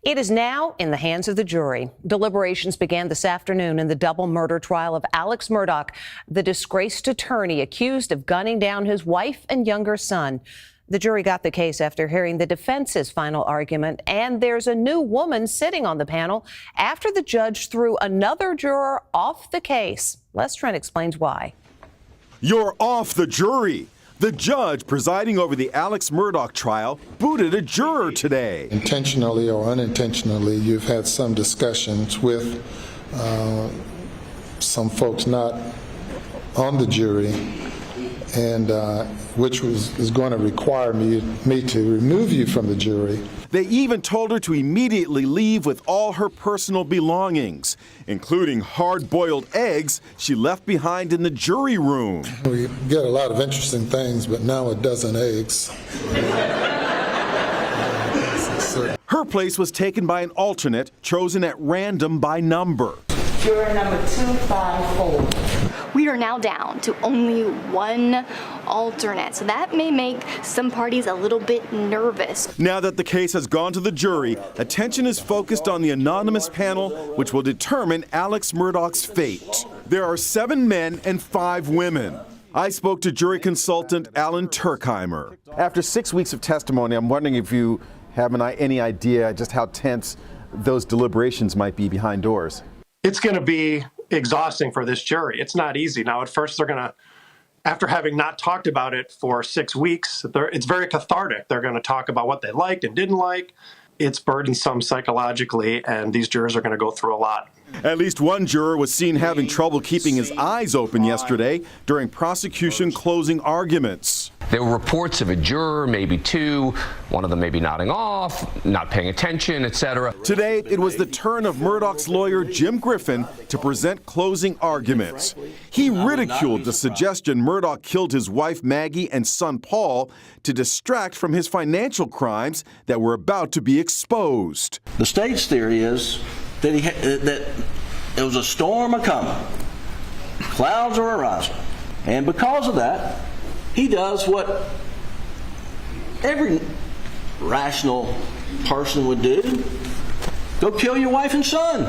It is now in the hands of the jury. Deliberations began this afternoon in the double murder trial of Alex Murdaugh, the disgraced attorney accused of gunning down his wife and younger son. The jury got the case after hearing the defense's final argument, and there's a new woman sitting on the panel after the judge threw another juror off the case. Les Trent explains why. You're off the jury. The judge presiding over the Alex Murdaugh trial booted a juror today. Intentionally or unintentionally, you've had some discussions with some folks not on the jury, and which is going to require me to remove you from the jury. They even told her to immediately leave with all her personal belongings, including hard-boiled eggs she left behind in the jury room. We get a lot of interesting things, but now a dozen eggs. Her place was taken by an alternate chosen at random by number. Juror number 254. We are now down to only one alternate, so that may make some parties a little bit nervous. Now that the case has gone to the jury, attention is focused on the anonymous panel, which will determine Alex Murdaugh's fate. There are 7 men and 5 women. I spoke to jury consultant Alan Turkheimer. After 6 weeks of testimony, I'm wondering if you have any idea just how tense those deliberations might be behind doors. It's going to be exhausting for this jury. It's not easy. Now, at first, they're going to, after having not talked about it for 6 weeks, it's very cathartic. They're going to talk about what they liked and didn't like. It's burdensome psychologically, and these jurors are going to go through a lot. At least one juror was seen having trouble keeping his eyes open yesterday during prosecution closing arguments. There were reports of a juror, maybe 2, one of them maybe nodding off, not paying attention, etc. Today, it was the turn of Murdaugh's lawyer, Jim Griffin, to present closing arguments. He ridiculed the suggestion Murdaugh killed his wife, Maggie, and son, Paul, to distract from his financial crimes that were about to be exposed. The state's theory is that it was a storm a-coming. Clouds are arising. And because of that, he does what every rational person would do. Go kill your wife and son.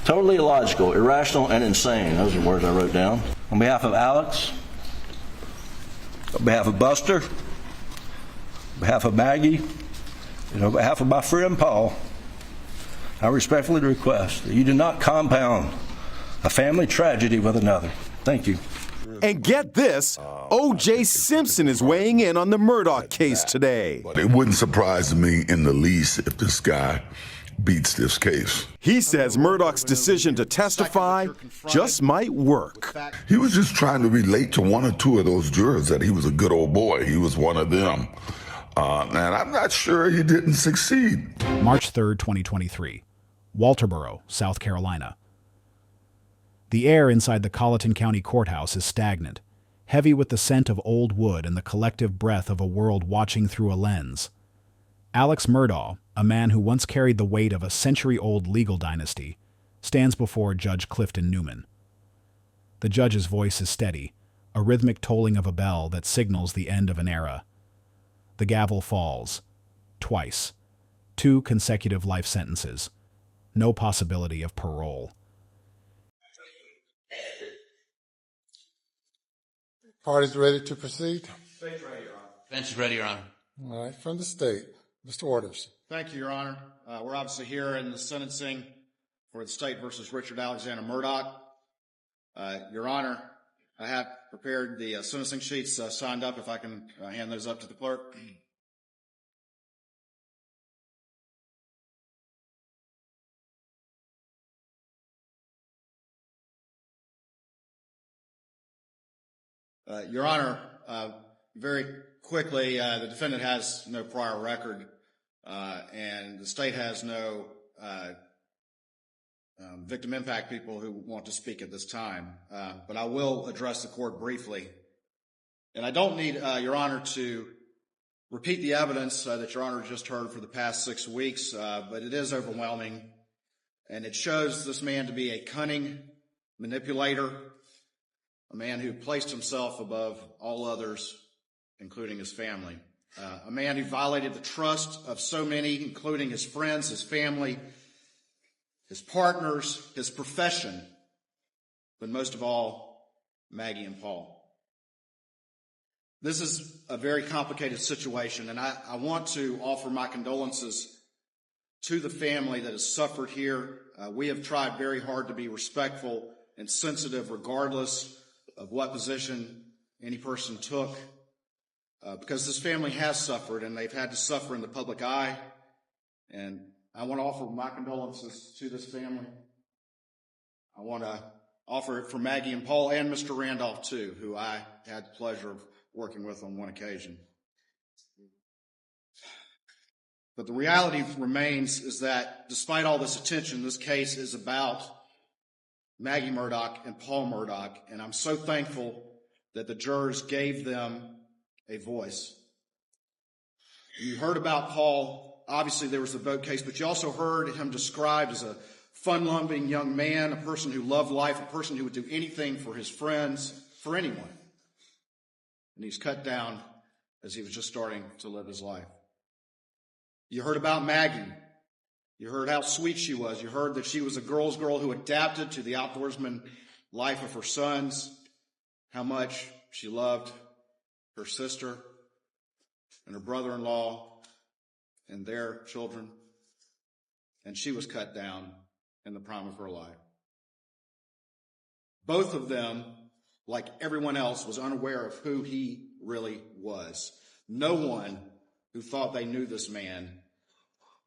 Totally illogical, irrational, and insane. Those are words I wrote down. On behalf of Alex, on behalf of Buster, on behalf of Maggie, and on behalf of my friend Paul, I respectfully request that you do not compound a family tragedy with another. Thank you. And get this, O.J. Simpson is weighing in on the Murdaugh case today. It wouldn't surprise me in the least if this guy beats this case. He says Murdaugh's decision to testify just might work. He was just trying to relate to 1 or 2 of those jurors that he was a good old boy. He was one of them. And I'm not sure he didn't succeed. March 3rd, 2023. Walterboro, South Carolina. The air inside the Colleton County Courthouse is stagnant, heavy with the scent of old wood and the collective breath of a world watching through a lens. Alex Murdaugh, a man who once carried the weight of a century-old legal dynasty, stands before Judge Clifton Newman. The judge's voice is steady, a rhythmic tolling of a bell that signals the end of an era. The gavel falls. Twice. 2 consecutive life sentences. No possibility of parole. Parties ready to proceed? State's ready, Your Honor. Bench is ready, Your Honor. All right, from the state, Mr. Orders. Thank you, Your Honor. We're obviously here in the sentencing for the state versus Richard Alexander Murdaugh. Your Honor, I have prepared the sentencing sheets signed up. If I can hand those up to the clerk. Your Honor, very quickly, the defendant has no prior record, and the state has no victim impact people who want to speak at this time. But I will address the court briefly. And I don't need, Your Honor, to repeat the evidence that Your Honor just heard for the past 6 weeks, but it is overwhelming, and it shows this man to be a cunning manipulator, a man who placed himself above all others, including his family. a man who violated the trust of so many, including his friends, his family, his partners, his profession, but most of all, Maggie and Paul. This is a very complicated situation, and I want to offer my condolences to the family that has suffered here. We have tried very hard to be respectful and sensitive regardless of what position any person took, because this family has suffered and they've had to suffer in the public eye. And I want to offer my condolences to this family. I want to offer it for Maggie and Paul and Mr. Randolph too, who I had the pleasure of working with on one occasion. But the reality remains is that despite all this attention, this case is about Maggie Murdaugh and Paul Murdaugh, and I'm so thankful that the jurors gave them a voice. You heard about Paul. Obviously, there was the boat case, but you also heard him described as a fun-loving young man, a person who loved life, a person who would do anything for his friends, for anyone. And he's cut down as he was just starting to live his life. You heard about Maggie. You heard how sweet she was. You heard that she was a girl's girl who adapted to the outdoorsman life of her sons, how much she loved her sister and her brother-in-law and their children. And she was cut down in the prime of her life. Both of them, like everyone else, was unaware of who he really was. No one who thought they knew this man,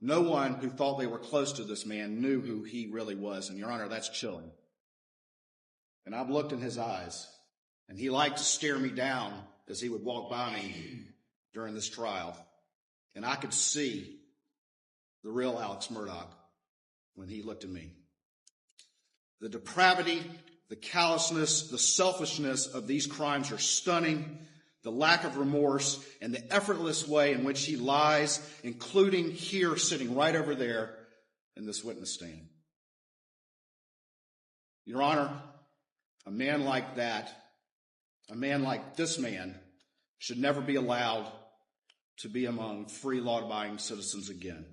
no one who thought they were close to this man knew who he really was. And, Your Honor, that's chilling. And I've looked in his eyes, and he liked to stare me down as he would walk by me during this trial. And I could see the real Alex Murdaugh when he looked at me. The depravity, the callousness, the selfishness of these crimes are stunning. The lack of remorse and the effortless way in which he lies, including here sitting right over there in this witness stand. Your Honor, a man like that, a man like this man, should never be allowed to be among free law-abiding citizens again.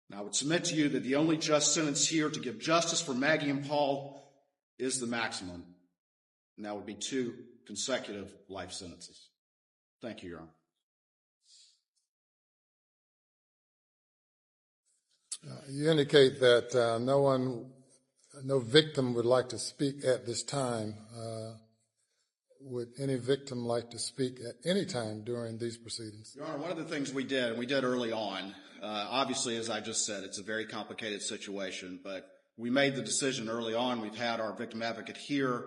Now, I would submit to you that the only just sentence here to give justice for Maggie and Paul is the maximum, and that would be 2 consecutive life sentences. Thank you, Your Honor. You indicate that no victim would like to speak at this time. Would any victim like to speak at any time during these proceedings? Your Honor, one of the things we did, and we did early on, obviously, as I just said, it's a very complicated situation, but we made the decision early on. We've had our victim advocate here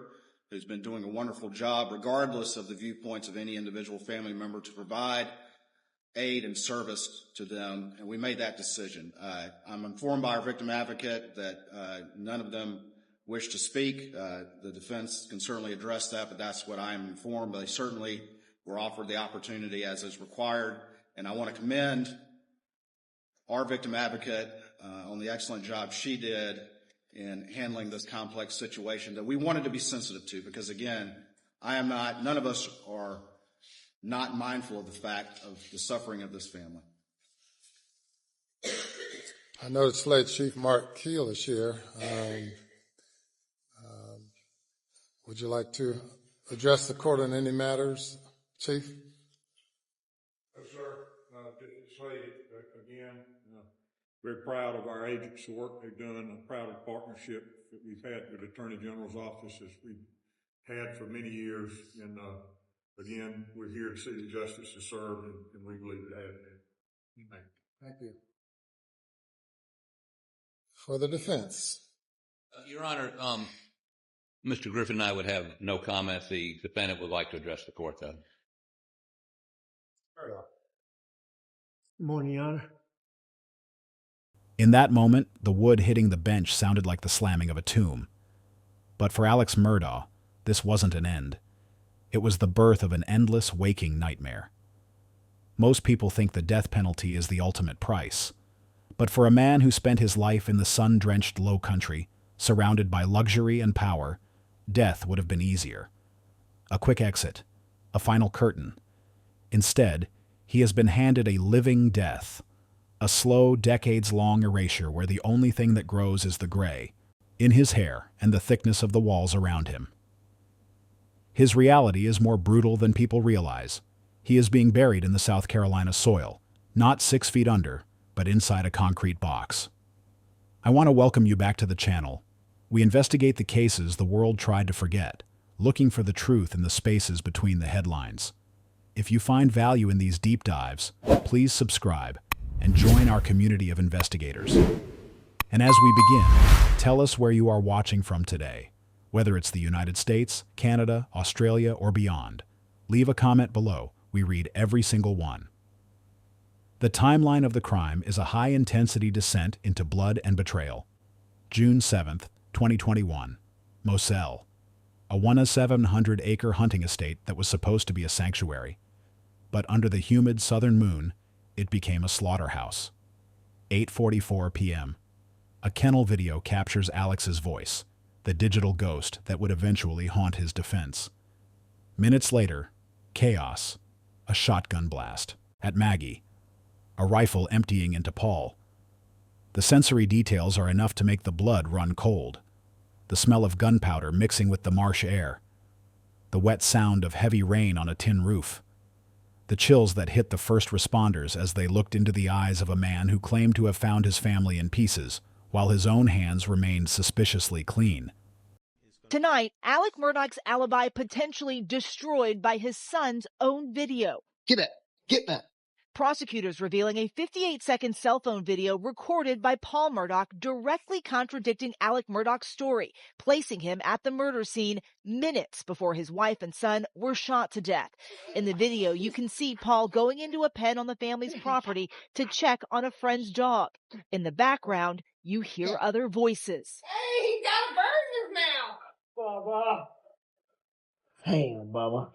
who's been doing a wonderful job, regardless of the viewpoints of any individual family member, to provide aid and service to them, and we made that decision. I'm informed by our victim advocate that none of them wish to speak. The defense can certainly address that, but that's what I am informed. But they certainly were offered the opportunity as is required, and I want to commend our victim advocate on the excellent job she did in handling this complex situation that we wanted to be sensitive to, because again, none of us are not mindful of the fact of the suffering of this family. I noticed Sled Chief Mark Keel is here. Would you like to address the court on any matters, Chief? Yes, sir. Just say again, very proud of our agents, the work they've done. I'm proud of the partnership that we've had with the Attorney General's office as we've had for many years. And again, we're here to see the justice is served, and we believe it has been. Thank you. For the defense. Your Honor, Mr. Griffin and I would have no comments. The defendant would like to address the court, though. Good morning, Your Honor. In that moment, the wood hitting the bench sounded like the slamming of a tomb. But for Alex Murdaugh, this wasn't an end. It was the birth of an endless waking nightmare. Most people think the death penalty is the ultimate price. But for a man who spent his life in the sun-drenched low country, surrounded by luxury and power, death would have been easier. A quick exit, a final curtain. Instead, He has been handed a living death, a slow, decades-long erasure where the only thing that grows is the gray in his hair and the thickness of the walls around him. His reality is more brutal than people realize. He is being buried in the South Carolina soil, not 6 feet under, but inside a concrete box. I want to welcome you back to the channel. We investigate the cases the world tried to forget, looking for the truth in the spaces between the headlines. If you find value in these deep dives, please subscribe and join our community of investigators. And as we begin, tell us where you are watching from today, whether it's the United States, Canada, Australia, or beyond. Leave a comment below. We read every single one. The timeline of the crime is a high-intensity descent into blood and betrayal. June 7th, 2021, Moselle, a 1,700-acre hunting estate that was supposed to be a sanctuary. But under the humid southern moon, it became a slaughterhouse. 8:44 p.m. A kennel video captures Alex's voice, the digital ghost that would eventually haunt his defense. Minutes later, chaos, a shotgun blast at Maggie, a rifle emptying into Paul. The sensory details are enough to make the blood run cold. The smell of gunpowder mixing with the marsh air. The wet sound of heavy rain on a tin roof. The chills that hit the first responders as they looked into the eyes of a man who claimed to have found his family in pieces, while his own hands remained suspiciously clean. Tonight, Alex Murdaugh's alibi potentially destroyed by his son's own video. Get that. Prosecutors revealing a 58-second cell phone video recorded by Paul Murdaugh directly contradicting Alex Murdaugh's story, placing him at the murder scene minutes before his wife and son were shot to death. In the video, you can see Paul going into a pen on the family's property to check on a friend's dog. In the background, you hear other voices. Hey, he got a bird in his mouth. Bubba. Hey, Bubba.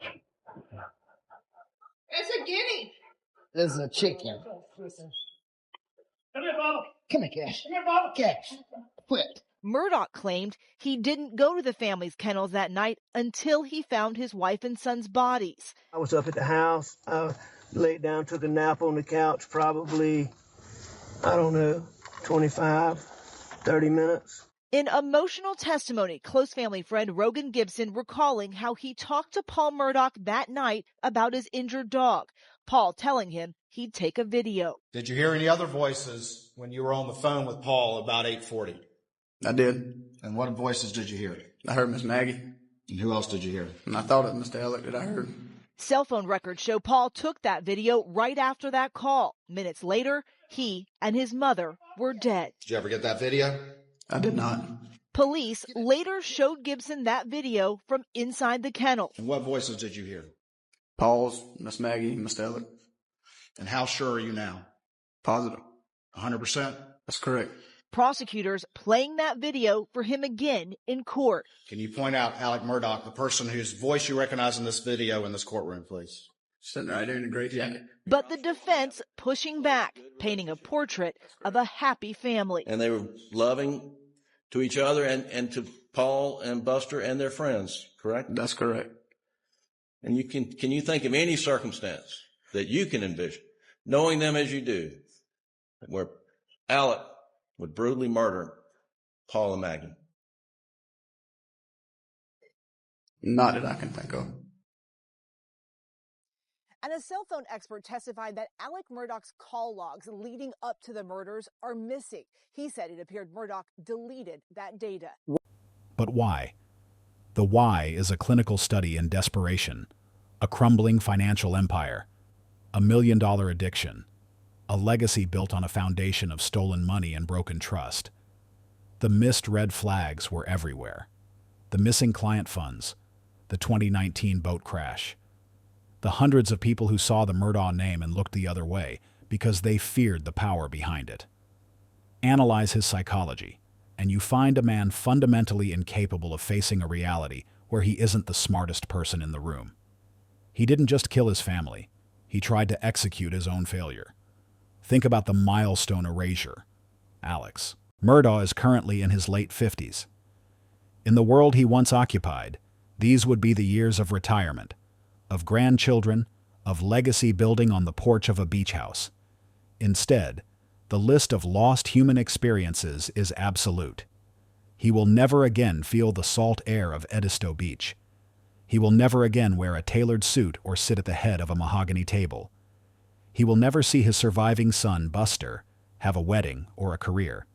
It's a guinea. This is a chicken. Come here, Bubba. Come here, Cash. Come here, Bubba. Cash. Quit. Murdaugh claimed he didn't go to the family's kennels that night until he found his wife and son's bodies. I was up at the house. I laid down, took a nap on the couch, probably, 25, 30 minutes. In emotional testimony, close family friend Rogan Gibson recalling how he talked to Paul Murdaugh that night about his injured dog. Paul telling him he'd take a video. Did you hear any other voices when you were on the phone with Paul about 8:40? I did. And what voices did you hear? I heard Miss Maggie. And who else did you hear? And I thought it was Mr. Alex that I heard. Cell phone records show Paul took that video right after that call. Minutes later, he and his mother were dead. Did you ever get that video? I did not. Police later showed Gibson that video from inside the kennel. And what voices did you hear? Paul's, Miss Maggie, Mr. Alex. And how sure are you now? Positive. 100%? That's correct. Prosecutors playing that video for him again in court. Can you point out Alex Murdaugh, the person whose voice you recognize in this video in this courtroom, please? Sitting right there in a gray jacket. But the defense pushing back, painting a portrait of a happy family. And they were loving to each other and to Paul and Buster and their friends, correct? That's correct. And can you think of any circumstance that you can envision, knowing them as you do, where Alex would brutally murder Paul and Maggie? Not that I can think of. And a cell phone expert testified that Alex Murdaugh's call logs leading up to the murders are missing. He said it appeared Murdaugh deleted that data. But why? The why is a clinical study in desperation, a crumbling financial empire, a $1 million addiction, a legacy built on a foundation of stolen money and broken trust. The missed red flags were everywhere. The missing client funds, the 2019 boat crash, the hundreds of people who saw the Murdaugh name and looked the other way because they feared the power behind it. Analyze his psychology, and you find a man fundamentally incapable of facing a reality where he isn't the smartest person in the room. He didn't just kill his family, he tried to execute his own failure. Think about the Milestone Erasure. Alex Murdaugh is currently in his late 50s. In the world he once occupied, these would be the years of retirement, of grandchildren, of legacy building on the porch of a beach house. Instead, the list of lost human experiences is absolute. He will never again feel the salt air of Edisto Beach. He will never again wear a tailored suit or sit at the head of a mahogany table. He will never see his surviving son, Buster, have a wedding or a career.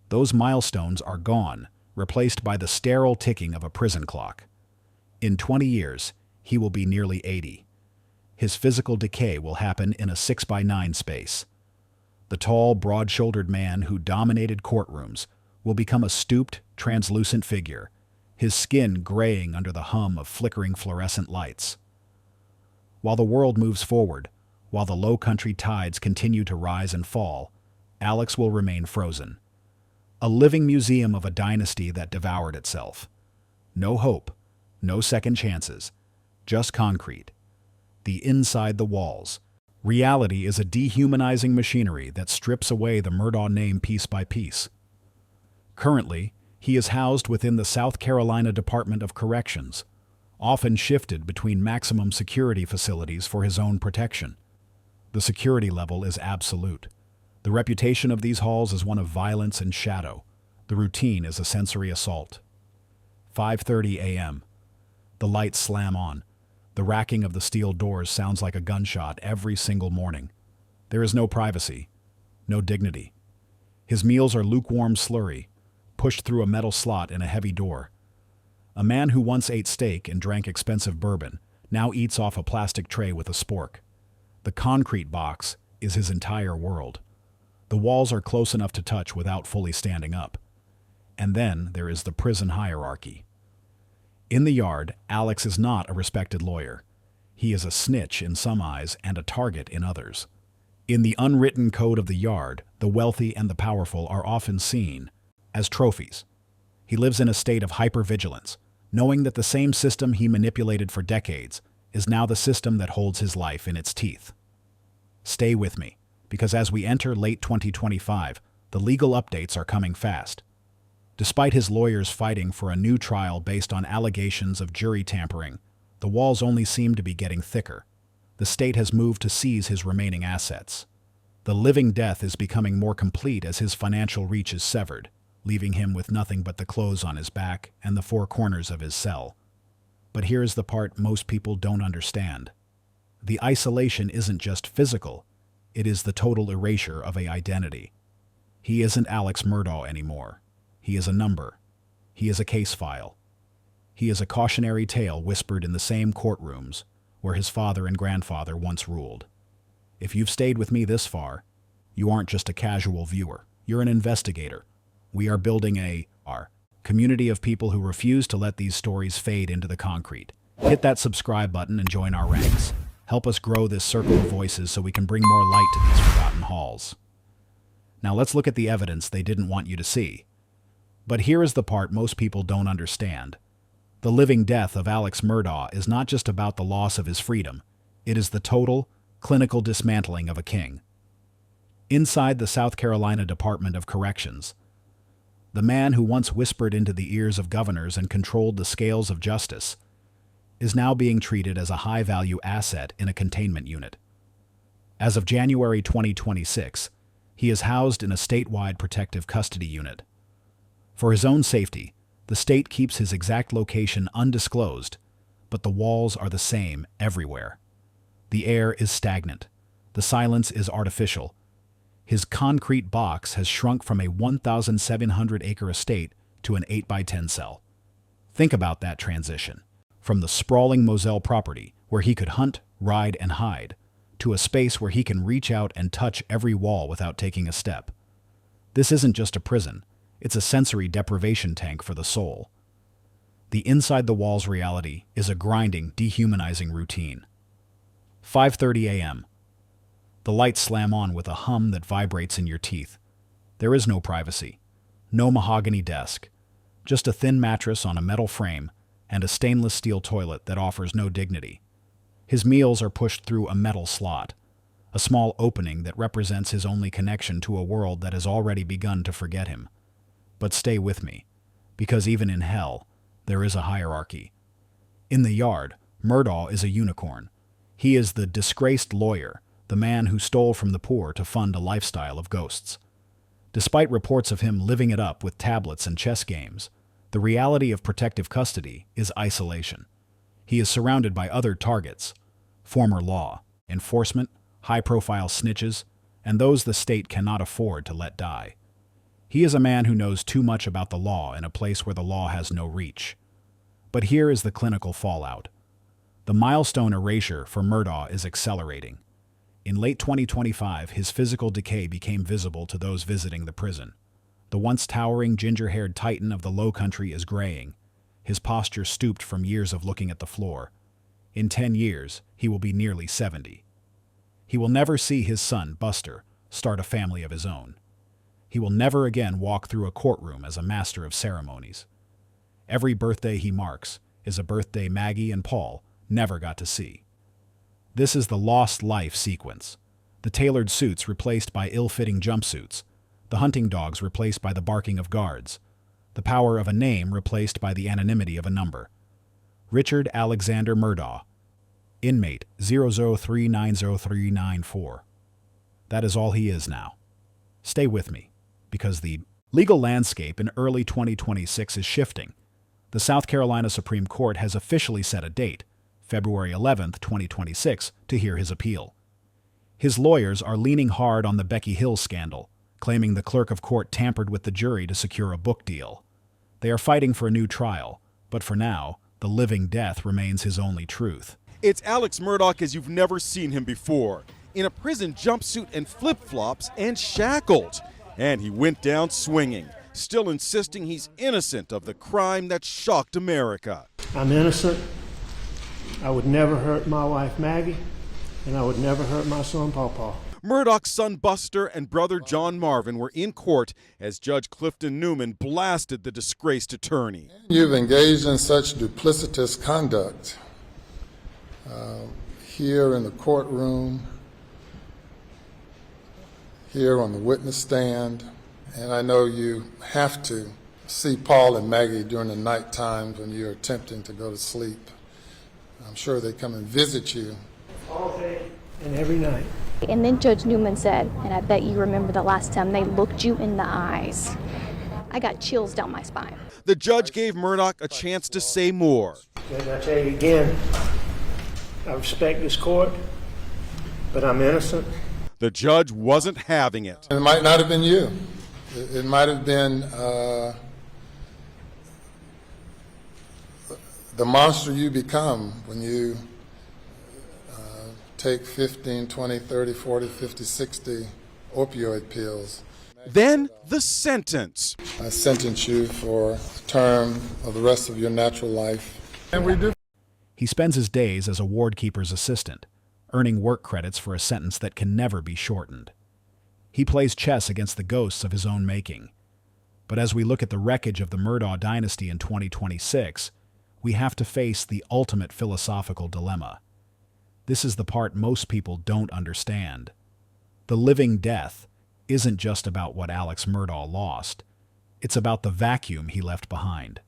Those milestones are gone, replaced by the sterile ticking of a prison clock. In 20 years, he will be nearly 80. His physical decay will happen in a 6x9 space. The tall, broad-shouldered man who dominated courtrooms will become a stooped, translucent figure, his skin graying under the hum of flickering fluorescent lights. While the world moves forward, while the low-country tides continue to rise and fall, Alex will remain frozen. A living museum of a dynasty that devoured itself. No hope, no second chances, just concrete. The inside the walls. Reality is a dehumanizing machinery that strips away the Murdaugh name piece by piece. Currently, he is housed within the South Carolina Department of Corrections, often shifted between maximum security facilities for his own protection. The security level is absolute. The reputation of these halls is one of violence and shadow. The routine is a sensory assault. 5:30 a.m. The lights slam on. The racking of the steel doors sounds like a gunshot every single morning. There is no privacy, no dignity. His meals are lukewarm slurry, pushed through a metal slot in a heavy door. A man who once ate steak and drank expensive bourbon now eats off a plastic tray with a spork. The concrete box is his entire world. The walls are close enough to touch without fully standing up. And then there is the prison hierarchy. In the yard, Alex is not a respected lawyer. He is a snitch in some eyes and a target in others. In the unwritten code of the yard, the wealthy and the powerful are often seen as trophies. He lives in a state of hypervigilance, knowing that the same system he manipulated for decades is now the system that holds his life in its teeth. Stay with me, because as we enter late 2025, the legal updates are coming fast. Despite his lawyers fighting for a new trial based on allegations of jury tampering, the walls only seem to be getting thicker. The state has moved to seize his remaining assets. The living death is becoming more complete as his financial reach is severed, leaving him with nothing but the clothes on his back and the four corners of his cell. But here is the part most people don't understand. The isolation isn't just physical, it is the total erasure of an identity. He isn't Alex Murdaugh anymore. He is a number. He is a case file. He is a cautionary tale whispered in the same courtrooms where his father and grandfather once ruled. If you've stayed with me this far, you aren't just a casual viewer. You're an investigator. We are building a community of people who refuse to let these stories fade into the concrete. Hit that subscribe button and join our ranks. Help us grow this circle of voices so we can bring more light to these forgotten halls. Now let's look at the evidence they didn't want you to see. But here is the part most people don't understand. The living death of Alex Murdaugh is not just about the loss of his freedom. It is the total, clinical dismantling of a king. Inside the South Carolina Department of Corrections, the man who once whispered into the ears of governors and controlled the scales of justice is now being treated as a high-value asset in a containment unit. As of January 2026, he is housed in a statewide protective custody unit. For his own safety, the state keeps his exact location undisclosed, but the walls are the same everywhere. The air is stagnant. The silence is artificial. His concrete box has shrunk from a 1,700-acre estate to an 8x10 cell. Think about that transition. From the sprawling Moselle property, where he could hunt, ride, and hide, to a space where he can reach out and touch every wall without taking a step. This isn't just a prison. It's a sensory deprivation tank for the soul. The inside the walls reality is a grinding, dehumanizing routine. 5:30 a.m. The lights slam on with a hum that vibrates in your teeth. There is no privacy, no mahogany desk, just a thin mattress on a metal frame and a stainless steel toilet that offers no dignity. His meals are pushed through a metal slot, a small opening that represents his only connection to a world that has already begun to forget him. But stay with me, because even in hell, there is a hierarchy. In the yard, Murdaugh is a unicorn. He is the disgraced lawyer, the man who stole from the poor to fund a lifestyle of ghosts. Despite reports of him living it up with tablets and chess games, the reality of protective custody is isolation. He is surrounded by other targets, former law, enforcement, high-profile snitches, and those the state cannot afford to let die. He is a man who knows too much about the law in a place where the law has no reach. But here is the clinical fallout. The milestone erasure for Murdaugh is accelerating. In late 2025, his physical decay became visible to those visiting the prison. The once towering ginger-haired titan of the Low Country is graying, his posture stooped from years of looking at the floor. In 10 years, he will be nearly 70. He will never see his son, Buster, start a family of his own. He will never again walk through a courtroom as a master of ceremonies. Every birthday he marks is a birthday Maggie and Paul never got to see. This is the lost life sequence. The tailored suits replaced by ill-fitting jumpsuits, the hunting dogs replaced by the barking of guards, the power of a name replaced by the anonymity of a number. Richard Alexander Murdaugh, inmate 003903994. That is all he is now. Stay with me, because the legal landscape in early 2026 is shifting. The South Carolina Supreme Court has officially set a date, February 11th, 2026, to hear his appeal. His lawyers are leaning hard on the Becky Hill scandal, claiming the clerk of court tampered with the jury to secure a book deal. They are fighting for a new trial, but for now, the living death remains his only truth. It's Alex Murdaugh as you've never seen him before, in a prison jumpsuit and flip-flops and shackled. And he went down swinging, still insisting he's innocent of the crime that shocked America. I'm innocent. I would never hurt my wife Maggie, and I would never hurt my son Pawpaw. Murdaugh's son Buster and brother John Marvin were in court as Judge Clifton Newman blasted the disgraced attorney. You've engaged in such duplicitous conduct here in the courtroom, here on the witness stand, and I know you have to see Paul and Maggie during the night times when you're attempting to go to sleep. I'm sure they come and visit you. All day and every night. And then Judge Newman said, and I bet you remember the last time they looked you in the eyes. I got chills down my spine. The judge gave Murdaugh a chance to say more. Judge, I tell you again, I respect this court, but I'm innocent. The judge wasn't having it. It might not have been you. It might have been the monster you become when you take 15, 20, 30, 40, 50, 60 opioid pills. Then the sentence. I sentence you for a term of the rest of your natural life. And we do. He spends his days as a ward keeper's assistant, earning work credits for a sentence that can never be shortened. He plays chess against the ghosts of his own making. But as we look at the wreckage of the Murdaugh dynasty in 2026, we have to face the ultimate philosophical dilemma. This is the part most people don't understand. The living death isn't just about what Alex Murdaugh lost. It's about the vacuum he left behind.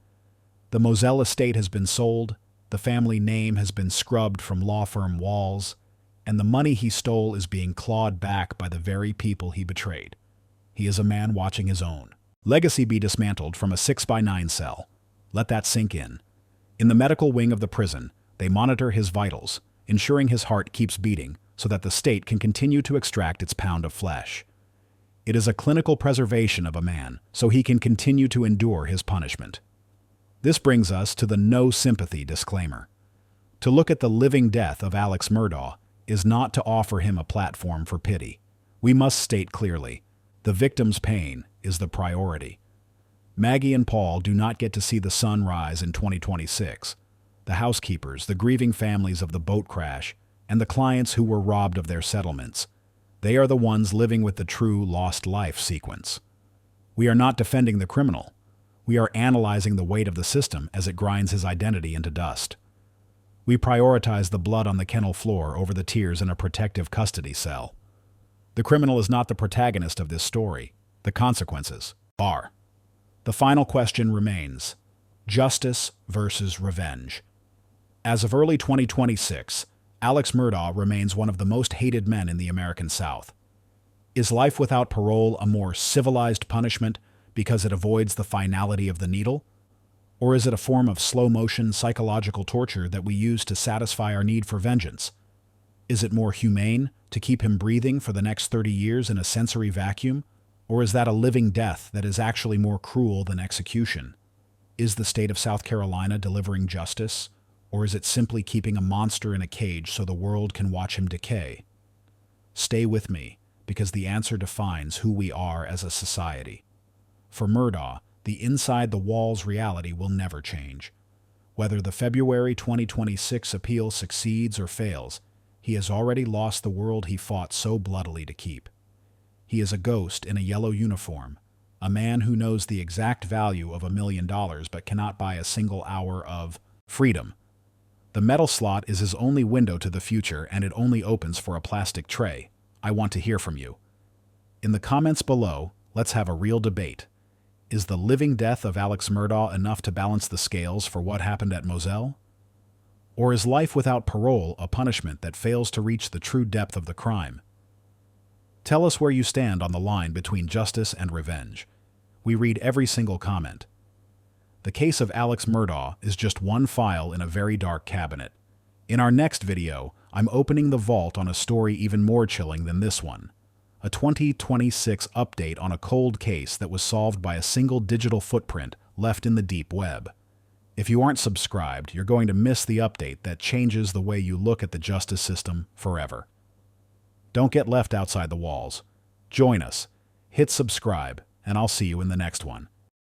The Moselle estate has been sold, the family name has been scrubbed from law firm walls, and the money he stole is being clawed back by the very people he betrayed. He is a man watching his own legacy be dismantled from a 6x9 cell. Let that sink in. In the medical wing of the prison, they monitor his vitals, ensuring his heart keeps beating so that the state can continue to extract its pound of flesh. It is a clinical preservation of a man so he can continue to endure his punishment. This brings us to the no sympathy disclaimer. To look at the living death of Alex Murdaugh is not to offer him a platform for pity. We must state clearly, the victim's pain is the priority. Maggie and Paul do not get to see the sun rise in 2026. The housekeepers, the grieving families of the boat crash, and the clients who were robbed of their settlements, they are the ones living with the true lost life sequence. We are not defending the criminal. We are analyzing the weight of the system as it grinds his identity into dust. We prioritize the blood on the kennel floor over the tears in a protective custody cell. The criminal is not the protagonist of this story. The consequences are. The final question remains: justice versus revenge. As of early 2026, Alex Murdaugh remains one of the most hated men in the American South. Is life without parole a more civilized punishment because it avoids the finality of the needle? Or is it a form of slow-motion psychological torture that we use to satisfy our need for vengeance? Is it more humane to keep him breathing for the next 30 years in a sensory vacuum? Or is that a living death that is actually more cruel than execution? Is the state of South Carolina delivering justice? Or is it simply keeping a monster in a cage so the world can watch him decay? Stay with me, because the answer defines who we are as a society. For Murdaugh, the inside-the-walls reality will never change. Whether the February 2026 appeal succeeds or fails, he has already lost the world he fought so bloodily to keep. He is a ghost in a yellow uniform, a man who knows the exact value of $1 million but cannot buy a single hour of freedom. The metal slot is his only window to the future, and it only opens for a plastic tray. I want to hear from you. In the comments below, let's have a real debate. Is the living death of Alex Murdaugh enough to balance the scales for what happened at Moselle? Or is life without parole a punishment that fails to reach the true depth of the crime? Tell us where you stand on the line between justice and revenge. We read every single comment. The case of Alex Murdaugh is just one file in a very dark cabinet. In our next video, I'm opening the vault on a story even more chilling than this one. A 2026 update on a cold case that was solved by a single digital footprint left in the deep web. If you aren't subscribed, you're going to miss the update that changes the way you look at the justice system forever. Don't get left outside the walls. Join us, hit subscribe, and I'll see you in the next one.